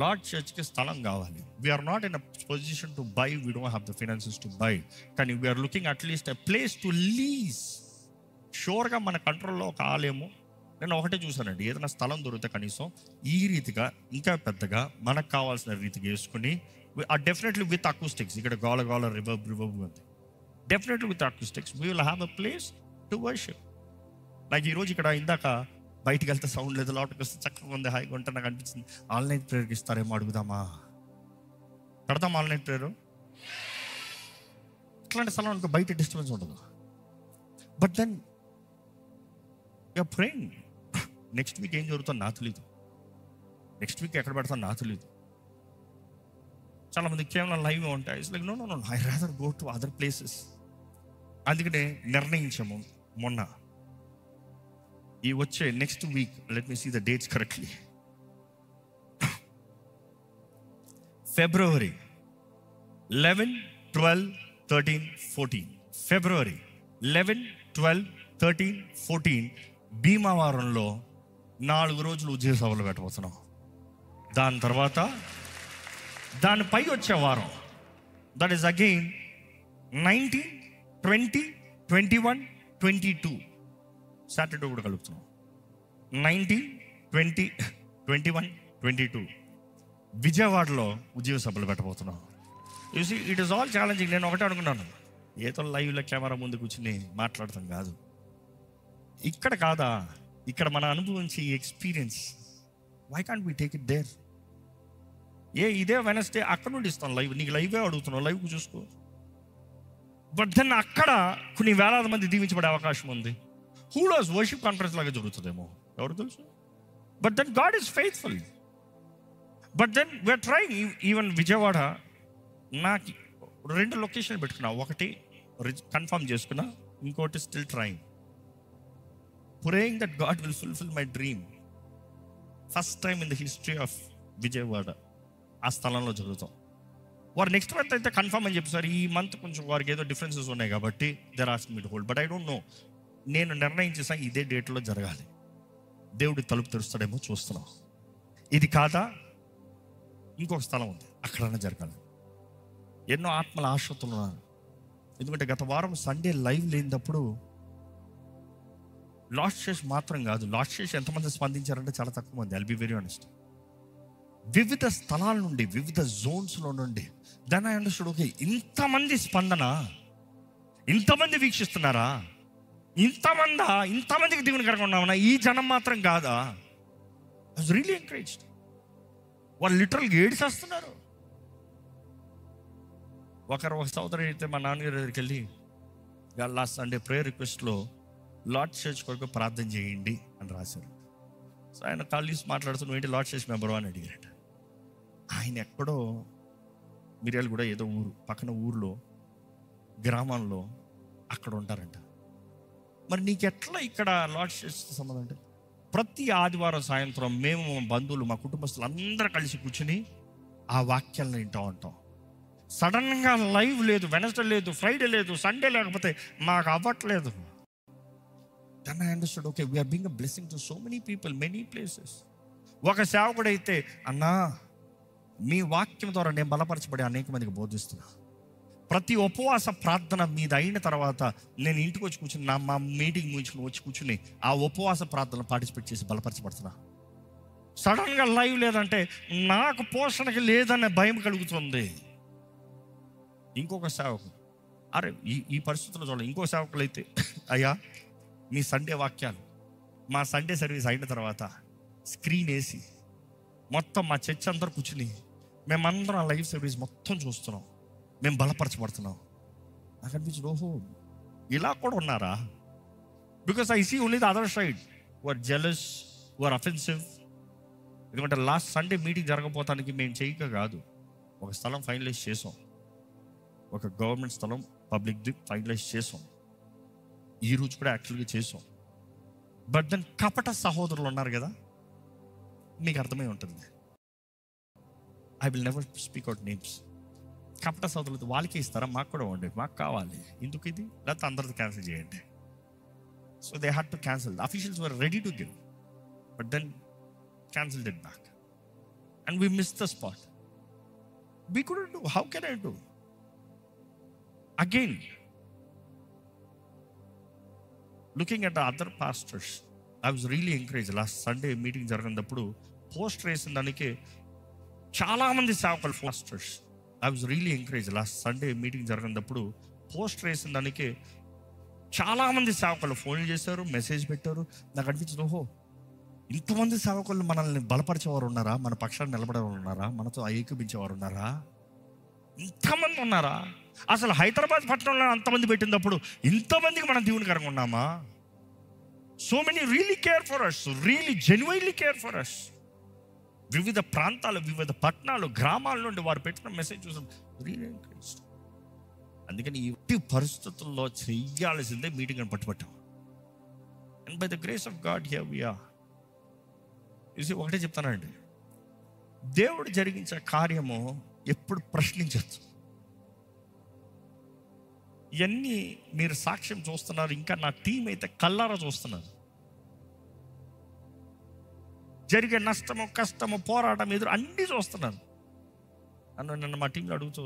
Lord చర్చ్కి స్థలం కావాలి. We're not in a position to buy, we don't have the finances to buy, కానీ we're looking at least a place to lease. షూర్గా మన కంట్రోల్లో ఒక ఆలయము. నేను ఒకటే చూసానండి, ఏదైనా స్థలం దొరికితే కనీసం ఈ రీతిగా ఇంకా పెద్దగా మనకు కావాల్సిన రీతిగా వేసుకుని, డెఫినెట్లీ విత్ అకూస్టిక్స్. ఇక్కడ గోల రివర్బ్ ఉంది. Definitely with acoustics we will have a place to worship. నాకు ఈరోజు ఇక్కడ ఇందాక బయటికి వెళ్తే సౌండ్ లేదు, లోపలికి వస్తే చక్కగా ఉంది, హాయిగా ఉంటే నాకు అనిపించింది ఆన్లైన్ ప్రేయర్కి ఇస్తారేమో అడుగుదామా, పెడతాం ఆన్లైన్ ప్రేయర్. ఇట్లాంటి స్థలం అనుకో బయట డిస్టర్బెన్స్ ఉండదు. But then you're praying. Next week ఏం జరుగుతుందో నాకు తెలియదు, నెక్స్ట్ వీక్ ఎక్కడ పెడతాను నాకు తెలియదు. చాలా మంది కేవలం లైవ్ ఉంటాయి. It's like no no no, I rather go to other places. అందుకనే నిర్ణయించాము మొన్న ఈ వచ్చే next week, let me see the dates correctly, February 11, 12, 13, 14. February 11, 12, 13, 14 భీమవరంలో 4 రోజులు ఉద్యోగ సభలు పెట్టబోతున్నాం. దాని తర్వాత దానిపై వచ్చే వారం, దట్ ఈస్ అగైన్ 19, 20, 21, 22 సాటర్డే కూడా కలుపుతున్నాం. 19, 20, 21, 22 విజయవాడలో ఉద్యోగ సభలు పెట్టబోతున్నాం. చూసి ఇట్ ఈస్ ఆల్ ఛాలెంజింగ్. నేను ఒకటే అనుకున్నాను, ఏదో లైవ్లో కెమెరా ముందు కూర్చుని మాట్లాడతాం కాదు, ఇక్కడ కాదా, ఇక్కడ మన అనుభవించి experience, why can't we take it there? ఇదే వెనస్డే అక్కడ నుండి ఇస్తాను లైవ్, నీకు లైవే అడుగుతున్నావు, లైవ్ చూసుకో. బట్ దెన్ అక్కడ కొన్ని వేలాది మంది దీవించబడే అవకాశం ఉంది. హూ డోస్ వర్షిప్ కాన్ఫరెన్స్ లాగా జరుగుతుందేమో, ఎవరు తెలుసు. But then God is faithful. But then we're trying. Even Vijayawada నాకు 2 లొకేషన్లు పెట్టుకున్నా, ఒకటి కన్ఫర్మ్ చేసుకున్నా, ఇంకోటి still trying, praying that God will fulfil my dream. First time in the history of Vijayawada ఆ స్థలంలో జరుగుతాం. వారు నెక్స్ట్ మంత్ అయితే కన్ఫర్మ్ అని చెప్పేసారు. ఈ మంత్ కొంచెం వారికి ఏదో డిఫరెన్సెస్ ఉన్నాయి కాబట్టి they're asking me to hold, but I don't know. నేను నిర్ణయించేసా ఇదే డేట్లో జరగాలి. దేవుడి తలుపు తెరుస్తాడేమో చూస్తున్నాం. ఇది కాదా, ఇంకొక స్థలం ఉంది, అక్కడన్నా జరగాలి. ఎన్నో ఆత్మల ఆశ్రతులు ఉన్నారు. ఎందుకంటే గత వారం సండే లైవ్ లేనప్పుడు లాస్ట్ చేసి మాత్రం కాదు, లాస్ట్ చేసి ఎంతమంది స్పందించారంటే చాలా తక్కువ మంది. I'll be very honest. వివిధ స్థలాల నుండి, వివిధ జోన్స్లో నుండి దెన్ ఐ అండర్స్టూడ్, ఓకే ఇంతమంది స్పందన, ఇంతమంది వీక్షిస్తున్నారా, ఇంతమందికి దేవుని కనుక ఉన్నామన్నా, ఈ జనం మాత్రం కాదా? I was really encouraged. వాళ్ళు లిటరల్గా ఏడిచేస్తున్నారు. ఒక సోదరు అయితే మా నాన్నగారి దగ్గరికి వెళ్ళి, లాస్ట్ సండే ప్రేయర్ రిక్వెస్ట్లో లార్డ్ చర్చ్ కొరకు ప్రార్థన చేయండి అని రాశారు. సో ఆయన కాల్ తీసి మాట్లాడుతున్న ఏంటి లార్డ్ చర్చ్ మెంబరు అని అడిగారట. ఆయన ఎక్కడో మిర్యాలు కూడా ఏదో ఊరు పక్కన ఊర్లో గ్రామంలో అక్కడ ఉంటారంట. మరి నీకెట్లా ఇక్కడ లార్డ్ చర్చ్ సంబంధం అంటే, ప్రతి ఆదివారం సాయంత్రం మేము మా బంధువులు, మా కుటుంబస్తులు అందరూ కలిసి కూర్చుని ఆ వాక్యాలను వింటూ ఉంటాం. సడన్గా లైవ్ లేదు, వెనస్డే లేదు, ఫ్రైడే లేదు, సండే లేకపోతే మాకు అవ్వట్లేదు. Then I understood, okay we're being a blessing to so many people, many places. ఒక సేవకుడు అయితే, అన్నా మీ వాక్యం ద్వారా నేను బలపరచబడి అనేక మందికి బోధిస్తున్నా. ప్రతి ఉపవాస ప్రార్థన మీద అయిన తర్వాత నేను ఇంటికి వచ్చి కూర్చుని, మా మీటింగ్ ముగించుకుని వచ్చి కూర్చుని ఆ ఉపవాస ప్రార్థనలు పార్టిసిపేట్ చేసి బలపరచబడుతున్నా. సడన్గా లైవ్ లేదంటే నాకు పోషణకి లేదనే భయం కలుగుతుంది. ఇంకొక సేవకు, అరే ఈ పరిస్థితుల్లో చూడాలి. ఇంకో సేవకులు అయితే, అయ్యా మీ సండే వాక్యాలు మా సండే సర్వీస్ అయిన తర్వాత స్క్రీన్ వేసి మొత్తం మా చర్చ్ అందరూ కూర్చుని మేమందరం ఆ లైవ్ సర్వీస్ మొత్తం చూస్తున్నాం, మేము బలపరచబడుతున్నాం. నాకు అనిపించింది, ఓహో ఇలా కూడా ఉన్నారా? Because I see only the other side, were jealous, were offensive. ఎందుకంటే లాస్ట్ సండే మీటింగ్ జరగబోతానికి మేము చేయక కాదు, ఒక స్థలం ఫైనలైజ్ చేసాం, ఒక గవర్నమెంట్ స్థలం పబ్లిక్ది ఫైనలైజ్ చేసాం. ఈ రోజు కూడా యాక్చువల్గా చేసాం. బట్ దెన్ కపట సహోదరులు ఉన్నారు కదా, మీకు అర్థమై ఉంటుంది. I will never speak out names. కపట సహోదరులు వాళ్ళకే ఇస్తారా? మాకు కూడా ఉండే, మాకు కావాలి, ఎందుకు ఇది, లేకపోతే అందరిది క్యాన్సిల్ చేయండి. So they had to cancel. The officials were ready to give, but then cancelled it back. And we miss the spot. We couldn't do. How can I do? Again looking at the other pastors, I was really encourage. Last Sunday meeting జరిగినప్పుడు poster వేసిన దానికి చాలామంది సేవకులు pastors, I was really encourage. Last Sunday meeting జరిగినప్పుడు poster వేసిన దానికి చాలామంది సేవకులు ఫోన్ చేశారు, మెసేజ్ పెట్టారు. నాకు అనిపించింది, ఓహో ఇంతమంది సేవకులు మనల్ని బలపరిచేవారు ఉన్నారా, మన పక్షాన్ని నిలబడేవారు ఉన్నారా, మనతో ఏకీపించేవారు ఉన్నారా, ఇంతమంది ఉన్నారా? అసలు హైదరాబాద్ పట్టణంలో అంతమంది పెట్టినప్పుడు ఇంతమందికి మనం దీవెనకరంగా ఉన్నామా? So many really care for us, really genuinely care for us. వివిధ ప్రాంతాలు, వివిధ పట్టణాలు, గ్రామాల నుండి వారు పెట్టిన మెసేజ్ చూసాం, రియలీ ఎంకరేజ్డ్. అందుకని ఈ పరిస్థితుల్లో చెయ్యాల్సిందే మీటింగ్ అని పట్టుబట్టాం. And by the grace of God here we are. ఒకటే చెప్తానండి, దేవుడు జరిగించే కార్యము ఎప్పుడు ప్రశ్నించచ్చు. ఇవన్నీ మీరు సాక్ష్యం చూస్తున్నారు, ఇంకా నా టీం అయితే కళ్ళారా చూస్తున్నారు. జరిగే నష్టము, కష్టము, పోరాటం, ఎదురు అన్నీ చూస్తున్నాను. నన్ను మా టీంలో అడుగుతూ,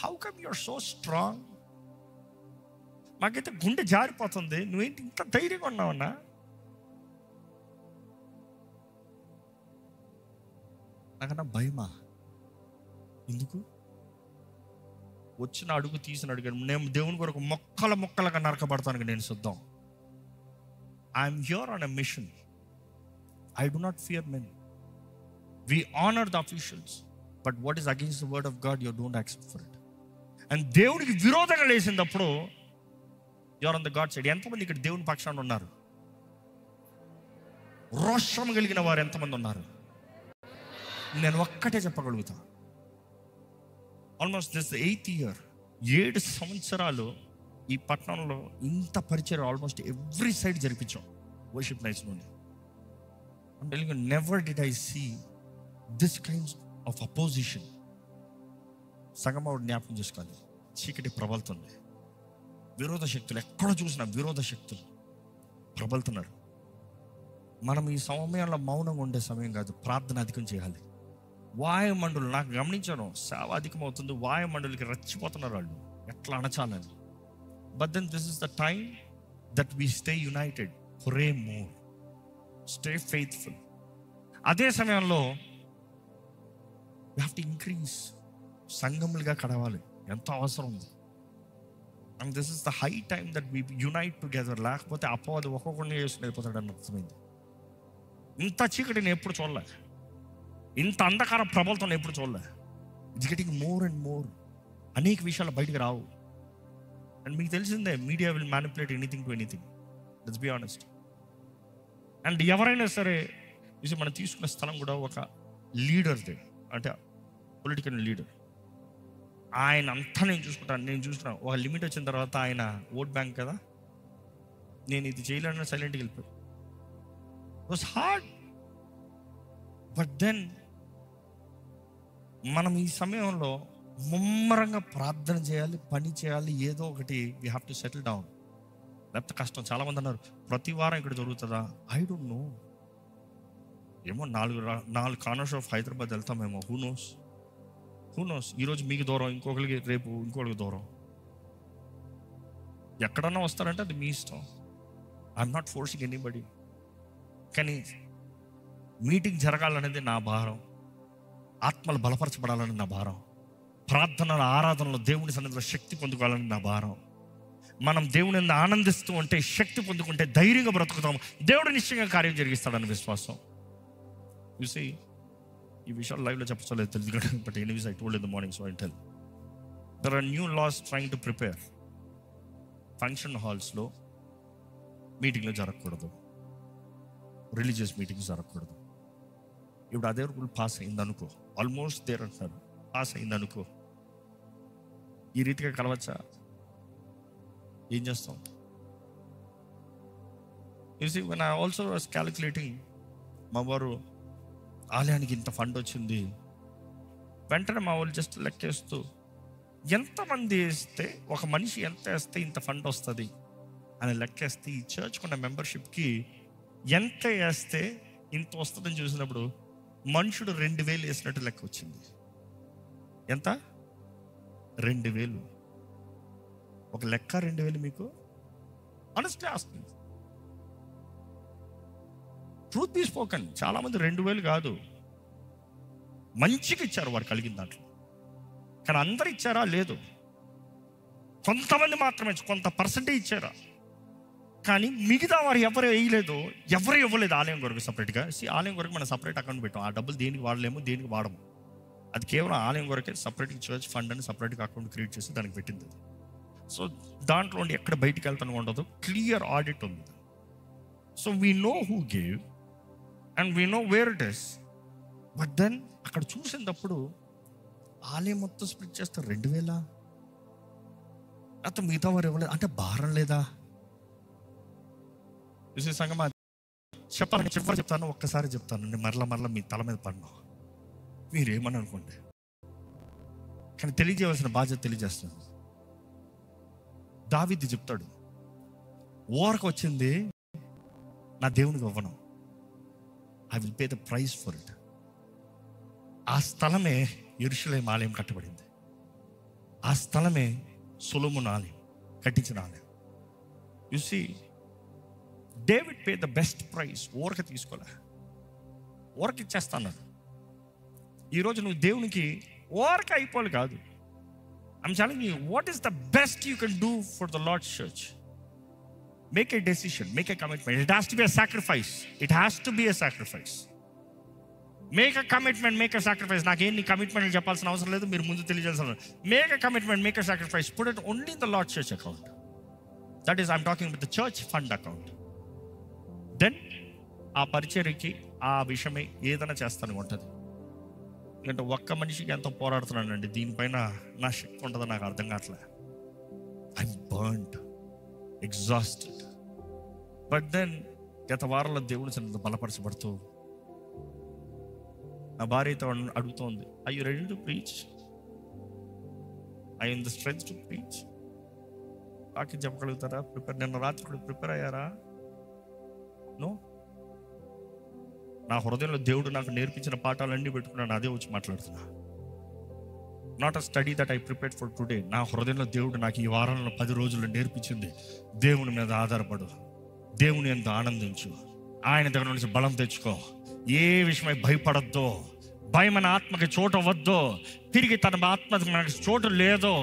how come you are so strong? మాకైతే గుండె జారిపోతుంది, నువ్వేంటి ఇంత ధైర్యంగా ఉన్నావన్నా? నాకన్నా భయమా? ఎందుకు? వచ్చిన అడుగు తీసిన అడుగు, నేను దేవుని కొరకు మొక్కలుగా నరకబడతానికి నేను సిద్ధం. I'm here on a mission. I do not fear men. We honor the officials, but what is against the word of God, you don't accept for it. And దేవునికి విరోధంగా లేసినప్పుడు you are on the God side. ఎంతమంది ఇక్కడ దేవుని పక్షాన ఉన్నారు? రోషం కలిగిన వారు ఎంతమంది ఉన్నారు? నేను ఒక్కటే చెప్పగలుగుతా, ఆల్మోస్ట్ దిస్ 8th year, 7 సంవత్సరాలు ఈ పట్టణంలో ఇంత పరిచయం ఆల్మోస్ట్ ఎవ్రీ సైడ్ జరిపించాం వర్షిప్ నైట్స్ నుండి. I'm telling you, never did I see this kind of opposition. సంగమవుడు జ్ఞాపకం చేసుకోవాలి, చీకటి ప్రబలుతుంది, విరోధ శక్తులు ఎక్కడ చూసినా విరోధ శక్తులు ప్రబలుతున్నారు. మనం ఈ సమయంలో మౌనంగా ఉండే సమయం కాదు, ప్రార్థన అధికం చేయాలి. వాయుమండలు, నాకు గమనించాను, సేవ అధికం అవుతుంది, వాయుమండలికి రచ్చిపోతున్నారు వాళ్ళు, ఎట్లా అణచాలని. But then this is the time that we stay united, pray more, stay faithful. అదే సమయంలో యూ హ్యావ్ టు ఇంక్రీజ్, సంఘములుగా కడవాలి, ఎంతో అవసరం ఉంది. And this is the high time that we unite together. లేకపోతే అపవాది ఒక్కొక్కరిని వేసుకుని వెళ్ళిపోతాడని అర్థమైంది. ఇంత చీకటి నేను ఎప్పుడు చూడలే, ఇంత అంధకార ప్రబలతో నేను ఎప్పుడు చూడలే. It's getting more and more. అనేక విషయాలు బయటికి రావు. అండ్ మీకు తెలిసిందే, media will manipulate anything to anything, let's be honest. And ఎవరైనా సరే మనం తీసుకున్న స్థలం కూడా ఒక లీడర్దే, అంటే పొలిటికల్ లీడర్. ఆయన అంతా నేను చూసుకున్నాను. ఒక లిమిట్ వచ్చిన తర్వాత ఆయన ఓట్ బ్యాంక్ కదా, నేను ఇది చేయలేని సైలెంట్గా వెళ్ళిపోయాను. It was hard. But then మనం ఈ సమయంలో ముమ్మరంగా ప్రార్థన చేయాలి, పని చేయాలి, ఏదో ఒకటి we have to settle down. లేకపోతే కష్టం. చాలామంది అన్నారు, ప్రతి వారం ఇక్కడ జరుగుతుందా? I don't know. ఏమో 4 కార్నర్స్ ఆఫ్ హైదరాబాద్ వెళ్తామేమో. Who knows. ఈరోజు మీకు దూరం, ఇంకొకరికి రేపు ఇంకొకరికి దూరం. ఎక్కడన్నా వస్తారంటే అది మీ ఇష్టం. I'm not forcing anybody. కానీ మీటింగ్ జరగాలనేది నా భారం, ఆత్మలు బలపరచబడాలని నా భారం, ప్రార్థనల ఆరాధనలో దేవుని సన్నిధిలో శక్తి పొందుకోవాలని నా భారం. మనం దేవుని ఆనందిస్తూ ఉంటే, శక్తి పొందుకుంటే ధైర్యంగా బ్రతుకుతాము. దేవుడు నిశ్చయంగా కార్యం జరిగిస్తాడని విశ్వాసం. చూసి ఈ విషయాలు లైవ్లో చెప్పలేదు తెలుసు, but anyways I told in the morning, so I tell. There are new laws trying to prepare. Function హాల్స్లో మీటింగ్లో జరగకూడదు, రిలీజియస్ మీటింగ్స్ జరగకూడదు. ఇప్పుడు అదే రూల్ పాస్ అయింది అనుకో, ఆల్మోస్ట్ దేర్ అంటున్నారు, పాస్ అయింది అనుకో, ఈ రీతిగా కలవచ్చా? ఏం చేస్తాం? You see when I also was calculating, మా వారు ఆలయానికి ఇంత ఫండ్ వచ్చింది, వెంటనే మా వాళ్ళు జస్ట్ లెక్కేస్తూ ఎంతమంది వేస్తే, ఒక మనిషి ఎంత వేస్తే ఇంత ఫండ్ వస్తుంది అని లెక్కేస్తే, ఈ చర్చ్కున్న మెంబర్షిప్కి ఎంత వేస్తే ఇంత వస్తుందని చూసినప్పుడు మనుషుడు 2000 వేసినట్టు లెక్క వచ్చింది. ఎంత? 2000. ఒక లెక్క 2000 మీకు? Honestly asking, truth B spoken, చాలా మంది 2000 కాదు, మంచిగా ఇచ్చారు వారు కలిగిన దాంట్లో. కానీ అందరు ఇచ్చారా? లేదు. కొంతమంది మాత్రమే, కొంత పర్సెంటేజ్ ఇచ్చారా. కానీ మిగతా వారు ఎవరు వేయలేదు, ఎవరు ఇవ్వలేదు ఆలయం కొరకు సపరేట్గా. ఆలయం కొరకు మనం సపరేట్ అకౌంట్ పెట్టాం. ఆ డబ్బులు దేనికి వాడలేము, దేనికి వాడము. అది కేవలం ఆలయం కొరకే సపరేట్గా చర్చ్ ఫండ్ అని సపరేట్గా అకౌంట్ క్రియేట్ చేసి దానికి పెట్టింది. సో దాంట్లో ఎక్కడ బయటికి వెళ్తాను ఉండదు, క్లియర్ ఆడిట్ ఉంది. So we know who gave and we know where it is. But then అక్కడ చూసినప్పుడు ఆలయం మొత్తం స్ప్లిట్ చేస్తారు 2000. అతను మిగతా వారు ఇవ్వలేదు అంటే భారం లేదా? చూసే సంగమా, చెప్పాలని చెప్తాను, ఒక్కసారి చెప్తాను, నేను మరలా మీ తల మీద పడినా మీరేమని అనుకోండి, కానీ తెలియజేయవలసిన బాధ్యత తెలియజేస్తాను. దావీదు చెప్తాడు, ఓరకు వచ్చింది నా దేవునికి ఇవ్వను, I will pay the price for it. ఆ స్థలమే యెరూషలేము ఆలయం కట్టబడింది. ఆ స్థలమే సొలొమోను ఆలయం కట్టించిన ఆలయం. You see, David pay the best price. ఓరక తీసుకోలే, ఓరక ఇచ్చేస్తాను. ఈరోజు నువ్వు దేవునికి ఓరక అయిపోవాలి కాదు. I'm telling you what is the best you can do for the Lord's church. Make a decision, make a commitment. It has to be a sacrifice. It has to be a sacrifice. Make a commitment, make a sacrifice. నాకేం నీ commitment చెప్పాల్సిన అవసరం లేదు, మీరు ముందు తెలియజేయాల్సిన. Make a commitment, make a sacrifice. Put it only in the Lord's church account. That is I'm talking with the church fund account. Then ఆ పరిచర్యకి ఆ విషయమై ఏదైనా చేస్తాను ఉంటుంది. ఎందుకంటే ఒక్క మనిషికి ఎంతో పోరాడుతున్నానండి, దీనిపైన నా శక్తి ఉంటుందో నాకు అర్థం కావట్లే. I'm burned, exhausted. But then గత వారంలో దేవుని సన్నిధిలో బలపరచబడుతూ నా భార్యతో అడుగుతోంది, I you ready to preach? I in the strength to preach? వాక్యం చెప్పగలుగుతారా? నిన్న రాత్రి కూడా ప్రిపేర్ అయ్యారా? నో. నా హృదయంలో దేవుడు నాకు నేర్పించిన పాఠాలన్నీ పెట్టుకున్నాను, అదే వచ్చి మాట్లాడుతున్నా. Not a study that I prepared for today. నా హృదయంలో దేవుడు నాకు ఈ వారంలో 10 రోజులు నేర్పించింది, దేవుని మీద ఆధారపడు, దేవుని ఎంత ఆనందించు, ఆయన దగ్గర నుంచి బలం తెచ్చుకో, ఏ విషయమై భయపడద్దో, భయం మన ఆత్మకి చోటు అవ్వద్దో, తిరిగి తన ఆత్మకి మనకి చోటు లేదో.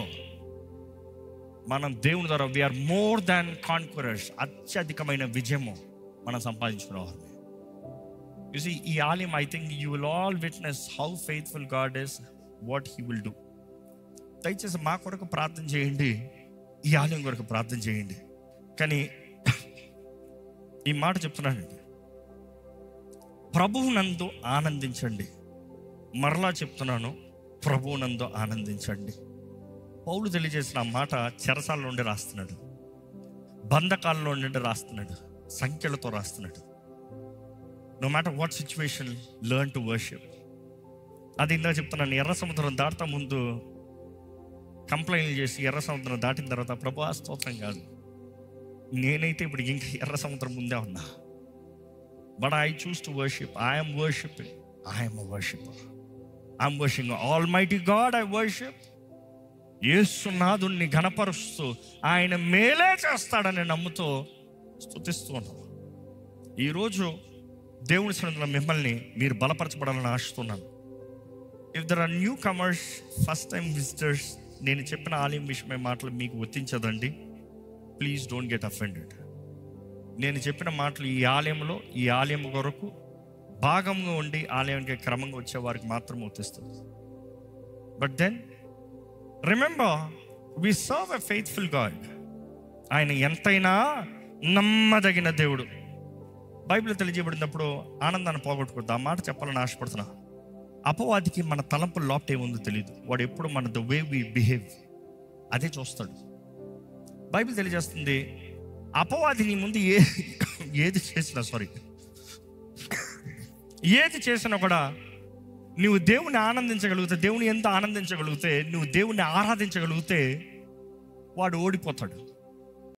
మనం దేవుని ద్వారా వీఆర్ మోర్ దాన్ కాన్క్వరర్స్. అత్యధికమైన విజయము మనం సంపాదించుకునేవారు. You see, ఈ ఆలయం, I think you will all witness how faithful God is, what he will do. దయచేసి మా కొరకు ప్రార్థన చేయండి, ఈ ఆలయం కొరకు ప్రార్థన చేయండి. కానీ ఈ మాట చెప్తున్నానండి, ప్రభువునందు ఆనందించండి. మరలా చెప్తున్నాను, ప్రభువునందు ఆనందించండి. పౌలు తెలియజేసిన ఆ మాట చెరసాల నుండి రాస్తున్నాడు, బంధకాల్లో నుండి రాస్తున్నాడు, సంఖ్యలతో రాస్తున్నాడు. No matter what situation, learn to worship. అది ఇందాక చెప్తున్నాను, ఎర్ర సముద్రం దాటుతా ముందు కంప్లైంట్ చేసి ఎర్ర సముద్రం దాటిన తర్వాత ప్రభువా స్తోత్రం కాదు, నేనైతే ఇప్పుడు ఇంకా ఎర్ర సముద్రం ముందే ఉన్నా. But I choose to worship. I'm worshipping. I'm a worshipper. I'm worshipping almighty God. I worship. యేసునాథుని ఘనపరుస్తూ ఆయన మేలే చేస్తాడని నమ్ముతూ స్తుతిస్తూ ఉన్నాను. ఈరోజు దేవుని సన్నిధిలో మిమ్మల్ని మీరు బలపరచబడాలని ఆశిస్తున్నాను. If there are newcomers, first time visitors, నేను చెప్పిన ఆలయం విషయమే మాటలు మీకు వర్తించదండి. Please don't get offended. నేను చెప్పిన మాటలు ఈ ఆలయం కొరకు భాగంగా ఉండి ఆలయానికి క్రమంగా వచ్చే వారికి మాత్రం వర్తిస్తుంది. But then remember, we serve a faithful God. ఆయన ఎంతైనా నమ్మదగిన దేవుడు. బైబిల్ తెలియజేయబడినప్పుడు ఆనందాన్ని పోగొట్టుకోవద్దు. ఆ మాట చెప్పాలని ఆశపడుతున్నా. అపవాదికి మన తలంపుల లోపట ఏముందో తెలియదు. వాడు ఎప్పుడు మన ద వే వి బిహేవ్ అదే చూస్తాడు. బైబిల్ తెలియజేస్తుంది, అపవాది నీ ముందు ఏది చేసినా కూడా నువ్వు దేవుని ఆనందించగలిగితే, దేవుని ఎంత ఆనందించగలిగితే, నువ్వు దేవుని ఆరాధించగలిగితే వాడు ఓడిపోతాడు.